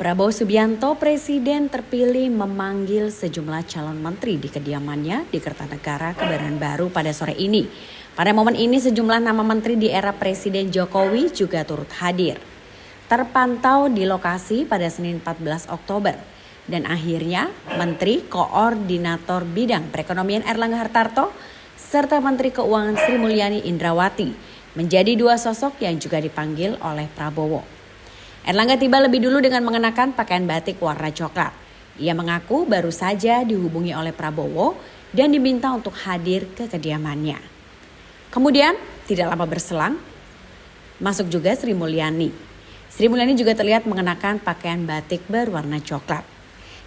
Prabowo Subianto, Presiden terpilih, memanggil sejumlah calon menteri di kediamannya di Kertanegara, Kebayoran Baru pada sore ini. Pada momen ini sejumlah nama menteri di era Presiden Jokowi juga turut hadir. Terpantau di lokasi pada Senin 14 Oktober. Dan akhirnya Menteri Koordinator Bidang Perekonomian Erlangga Hartarto serta Menteri Keuangan Sri Mulyani Indrawati menjadi dua sosok yang juga dipanggil oleh Prabowo. Erlangga tiba lebih dulu dengan mengenakan pakaian batik warna coklat. Ia mengaku baru saja dihubungi oleh Prabowo dan diminta untuk hadir ke kediamannya. Kemudian tidak lama berselang, masuk juga Sri Mulyani. Sri Mulyani juga terlihat mengenakan pakaian batik berwarna coklat.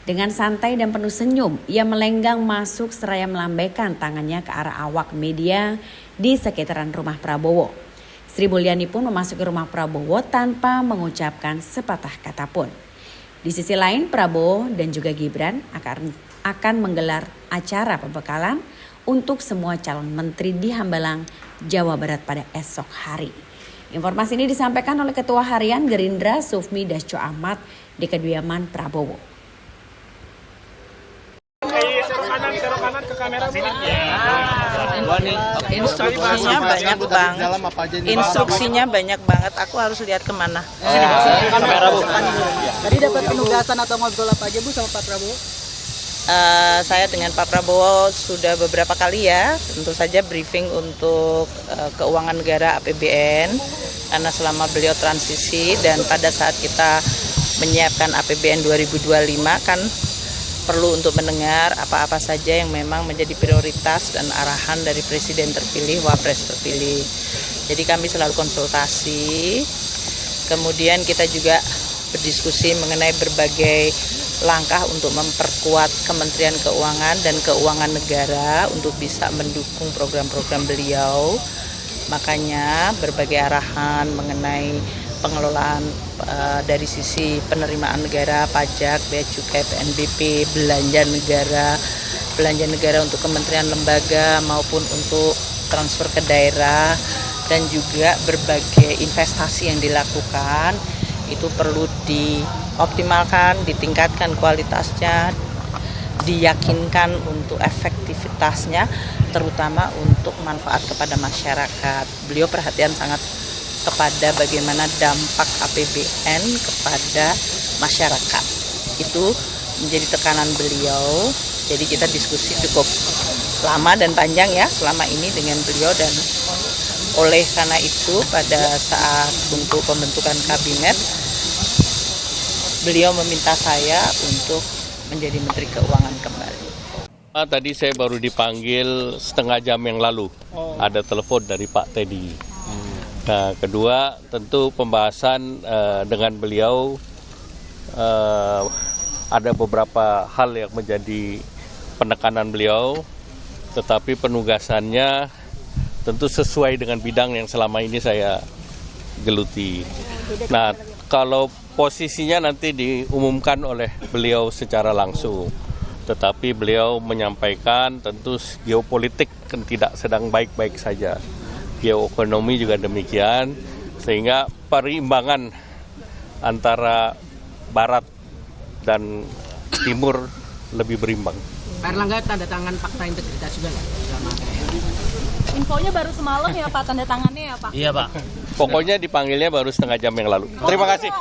Dengan santai dan penuh senyum, ia melenggang masuk seraya melambaikan tangannya ke arah awak media di sekitaran rumah Prabowo. Sri Mulyani pun memasuki rumah Prabowo tanpa mengucapkan sepatah kata pun. Di sisi lain, Prabowo dan juga Gibran akan menggelar acara pembekalan untuk semua calon menteri di Hambalang, Jawa Barat pada esok hari. Informasi ini disampaikan oleh Ketua Harian Gerindra Sufmi Dasko Ahmad di kediaman Prabowo. Instruksinya banyak banget. Aku harus lihat kemana. Tadi dapat penugasan atau ngobrol apa aja Bu sama Pak Prabowo? Saya dengan Pak Prabowo sudah beberapa kali ya. Tentu saja briefing untuk keuangan negara APBN karena selama beliau transisi dan pada saat kita menyiapkan APBN 2025 kan perlu untuk mendengar apa-apa saja yang memang menjadi prioritas dan arahan dari Presiden terpilih, Wapres terpilih. Jadi kami selalu konsultasi, kemudian kita juga berdiskusi mengenai berbagai langkah untuk memperkuat Kementerian Keuangan dan Keuangan Negara untuk bisa mendukung program-program beliau. Makanya berbagai arahan mengenai pengelolaan dari sisi penerimaan negara, pajak, bea cukai, PNBP, belanja negara untuk kementerian lembaga maupun untuk transfer ke daerah dan juga berbagai investasi yang dilakukan itu perlu dioptimalkan, ditingkatkan kualitasnya, diyakinkan untuk efektivitasnya, terutama untuk manfaat kepada masyarakat. Beliau perhatian sangat kepada bagaimana dampak APBN kepada masyarakat. Itu menjadi tekanan beliau. Jadi kita diskusi cukup lama dan panjang ya selama ini dengan beliau, dan oleh karena itu pada saat untuk pembentukan kabinet beliau meminta saya untuk menjadi Menteri Keuangan kembali. Tadi saya baru dipanggil setengah jam yang lalu. Ada telepon dari Pak Teddy. Nah, kedua tentu pembahasan dengan beliau ada beberapa hal yang menjadi penekanan beliau, tetapi penugasannya tentu sesuai dengan bidang yang selama ini saya geluti. Nah, kalau posisinya nanti diumumkan oleh beliau secara langsung, tetapi beliau menyampaikan tentu geopolitik kan tidak sedang baik-baik saja. Geoekonomi juga demikian, sehingga perimbangan antara barat dan timur lebih berimbang. Pak Erlangga tanda tangan fakta integritas juga nggak? Infonya baru semalam ya Pak, tanda tangannya ya Pak? Iya Pak. Pokoknya dipanggilnya baru setengah jam yang lalu. Terima kasih.